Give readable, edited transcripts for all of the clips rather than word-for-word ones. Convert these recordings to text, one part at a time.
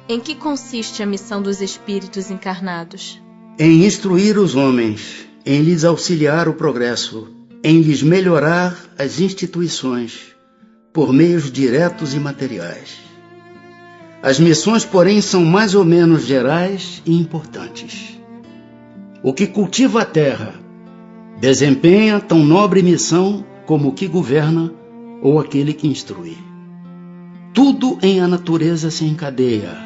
Em que consiste a missão dos espíritos encarnados? Em instruir os homens, em lhes auxiliar o progresso, em lhes melhorar as instituições, por meios diretos e materiais. As missões, porém, são mais ou menos gerais e importantes. O que cultiva a terra desempenha tão nobre missão como o que governa ou aquele que instrui. Tudo em a natureza se encadeia.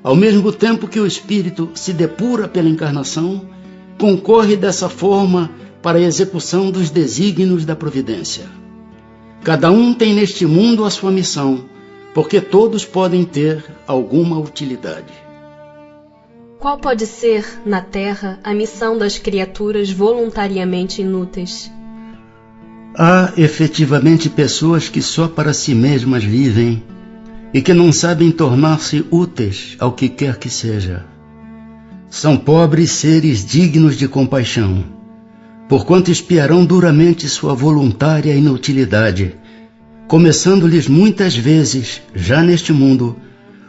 Ao mesmo tempo que o espírito se depura pela encarnação, concorre dessa forma para a execução dos desígnios da providência. Cada um tem neste mundo a sua missão, porque todos podem ter alguma utilidade. Qual pode ser, na Terra, a missão das criaturas voluntariamente inúteis? Há efetivamente pessoas que só para si mesmas vivem e que não sabem tornar-se úteis ao que quer que seja. São pobres seres dignos de compaixão, porquanto espiarão duramente sua voluntária inutilidade, começando-lhes muitas vezes, já neste mundo,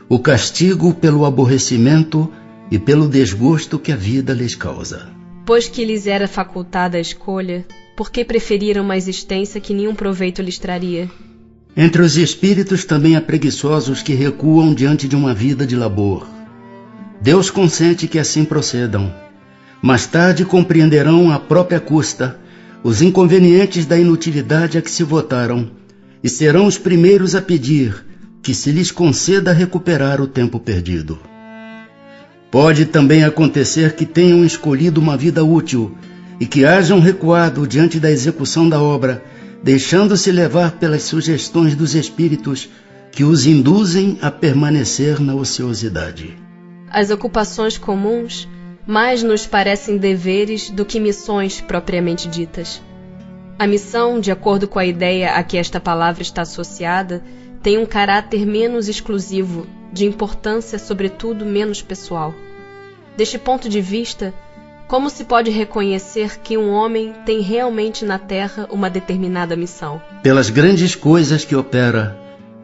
o castigo pelo aborrecimento e pelo desgosto que a vida lhes causa. Pois que lhes era facultada a escolha, por que preferiram uma existência que nenhum proveito lhes traria? Entre os espíritos também há preguiçosos que recuam diante de uma vida de labor. Deus consente que assim procedam. Mais tarde compreenderão à própria custa os inconvenientes da inutilidade a que se votaram e serão os primeiros a pedir que se lhes conceda recuperar o tempo perdido. Pode também acontecer que tenham escolhido uma vida útil e que hajam recuado diante da execução da obra, deixando-se levar pelas sugestões dos espíritos que os induzem a permanecer na ociosidade. As ocupações comuns mais nos parecem deveres do que missões propriamente ditas. A missão, de acordo com a ideia a que esta palavra está associada, tem um caráter menos exclusivo, de importância, sobretudo, menos pessoal. Deste ponto de vista, como se pode reconhecer que um homem tem realmente na Terra uma determinada missão? Pelas grandes coisas que opera,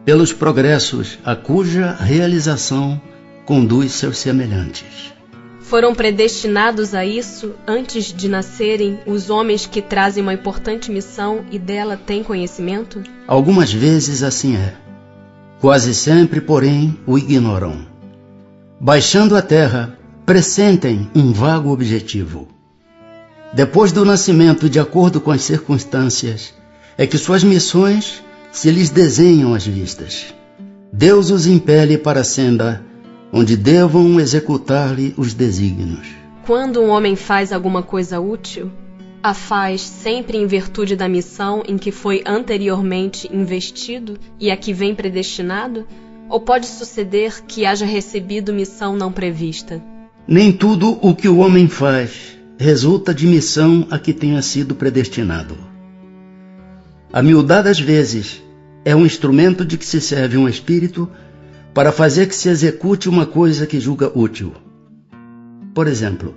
pelos progressos a cuja realização conduz seus semelhantes. Foram predestinados a isso antes de nascerem os homens que trazem uma importante missão e dela têm conhecimento? Algumas vezes assim é. Quase sempre, porém, o ignoram. Baixando a terra, pressentem um vago objetivo. Depois do nascimento, de acordo com as circunstâncias, é que suas missões se lhes desenham às vistas. Deus os impele para a senda, onde devam executar-lhe os desígnios. Quando um homem faz alguma coisa útil, a faz sempre em virtude da missão em que foi anteriormente investido e a que vem predestinado? Ou pode suceder que haja recebido missão não prevista? Nem tudo o que o homem faz resulta de missão a que tenha sido predestinado. A miudade das vezes é um instrumento de que se serve um espírito para fazer que se execute uma coisa que julga útil. Por exemplo,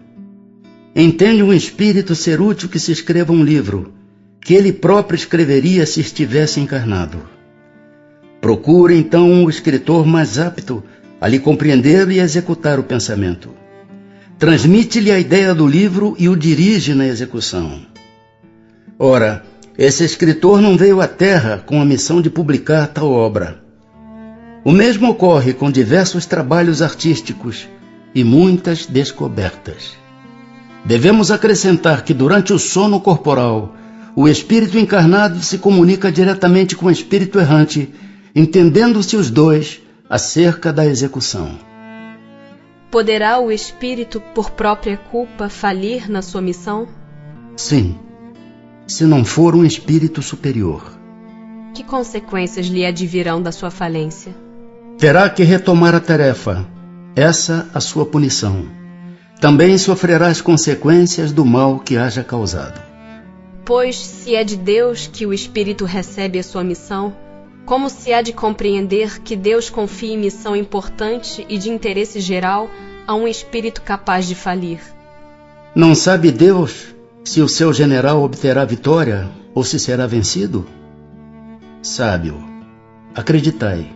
entende um espírito ser útil que se escreva um livro, que ele próprio escreveria se estivesse encarnado. Procura então o escritor mais apto a lhe compreender e executar o pensamento. Transmite-lhe a ideia do livro e o dirige na execução. Ora, esse escritor não veio à Terra com a missão de publicar tal obra. O mesmo ocorre com diversos trabalhos artísticos e muitas descobertas. Devemos acrescentar que durante o sono corporal, o espírito encarnado se comunica diretamente com o espírito errante, entendendo-se os dois acerca da execução. Poderá o espírito, por própria culpa, falir na sua missão? Sim, se não for um espírito superior. Que consequências lhe advirão da sua falência? Terá que retomar a tarefa, essa a sua punição. Também sofrerá as consequências do mal que haja causado. Pois, se é de Deus que o espírito recebe a sua missão, como se há de compreender que Deus confie missão importante e de interesse geral a um espírito capaz de falir? Não sabe Deus se o seu general obterá vitória ou se será vencido? Sabe-o, acreditai,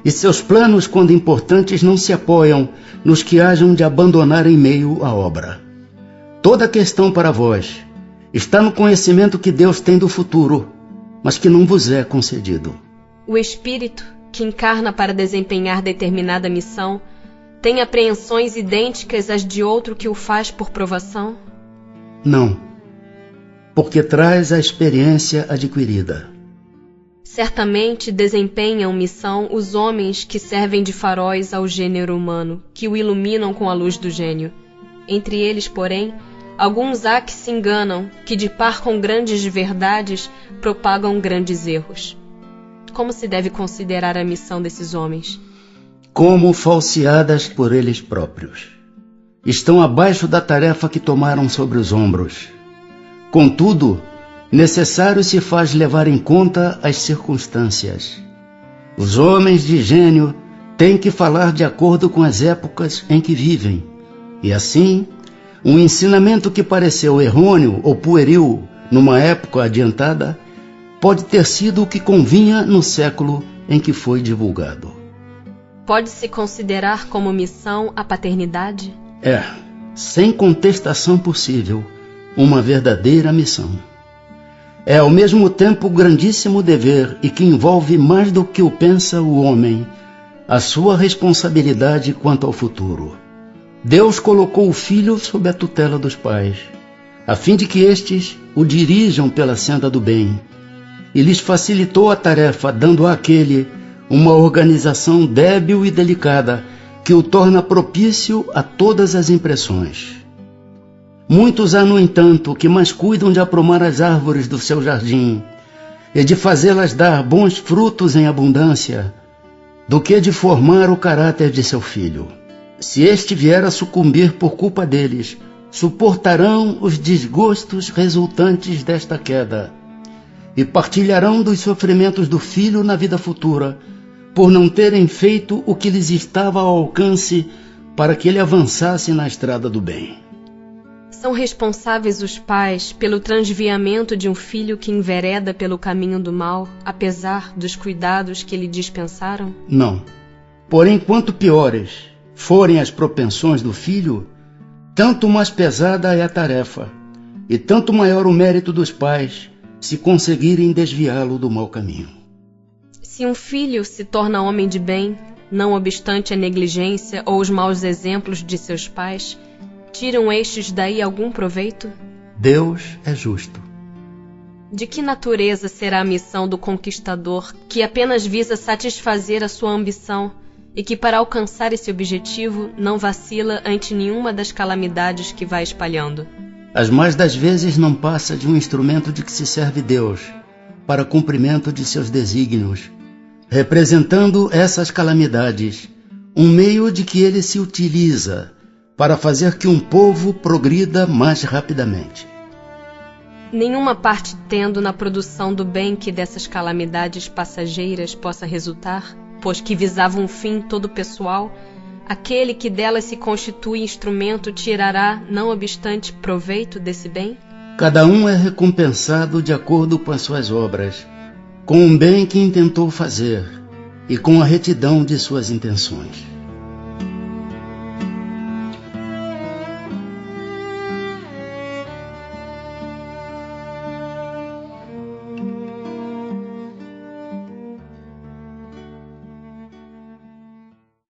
e seus planos, quando importantes, não se apoiam nos que hajam de abandonar em meio à obra. Toda a questão para vós está no conhecimento que Deus tem do futuro, mas que não vos é concedido. O espírito, que encarna para desempenhar determinada missão, tem apreensões idênticas às de outro que o faz por provação? Não, porque traz a experiência adquirida. Certamente desempenham missão os homens que servem de faróis ao gênero humano, que o iluminam com a luz do gênio. Entre eles, porém, alguns há que se enganam, que de par com grandes verdades propagam grandes erros. Como se deve considerar a missão desses homens? Como falseadas por eles próprios. Estão abaixo da tarefa que tomaram sobre os ombros. Contudo, necessário se faz levar em conta as circunstâncias. Os homens de gênio têm que falar de acordo com as épocas em que vivem, e assim, um ensinamento que pareceu errôneo ou pueril numa época adiantada, pode ter sido o que convinha no século em que foi divulgado. Pode-se considerar como missão a paternidade? É, sem contestação possível, uma verdadeira missão. É ao mesmo tempo grandíssimo dever e que envolve mais do que o pensa o homem, a sua responsabilidade quanto ao futuro. Deus colocou o filho sob a tutela dos pais, a fim de que estes o dirijam pela senda do bem, e lhes facilitou a tarefa, dando àquele uma organização débil e delicada, que o torna propício a todas as impressões. Muitos há, no entanto, que mais cuidam de aprumar as árvores do seu jardim e de fazê-las dar bons frutos em abundância, do que de formar o caráter de seu filho. Se este vier a sucumbir por culpa deles, suportarão os desgostos resultantes desta queda e partilharão dos sofrimentos do filho na vida futura, por não terem feito o que lhes estava ao alcance para que ele avançasse na estrada do bem. São responsáveis os pais pelo transviamento de um filho que envereda pelo caminho do mal, apesar dos cuidados que lhe dispensaram? Não. Porém, quanto piores forem as propensões do filho, tanto mais pesada é a tarefa, e tanto maior o mérito dos pais se conseguirem desviá-lo do mau caminho. Se um filho se torna homem de bem, não obstante a negligência ou os maus exemplos de seus pais, tiram estes daí algum proveito? Deus é justo. De que natureza será a missão do conquistador que apenas visa satisfazer a sua ambição e que, para alcançar esse objetivo, não vacila ante nenhuma das calamidades que vai espalhando? As mais das vezes não passa de um instrumento de que se serve Deus para cumprimento de seus desígnios, representando essas calamidades, um meio de que ele se utiliza para fazer que um povo progrida mais rapidamente. Nenhuma parte tendo na produção do bem que dessas calamidades passageiras possa resultar, pois que visava um fim todo pessoal, aquele que delas se constitui instrumento tirará, não obstante, proveito desse bem? Cada um é recompensado de acordo com as suas obras, com o bem que intentou fazer e com a retidão de suas intenções.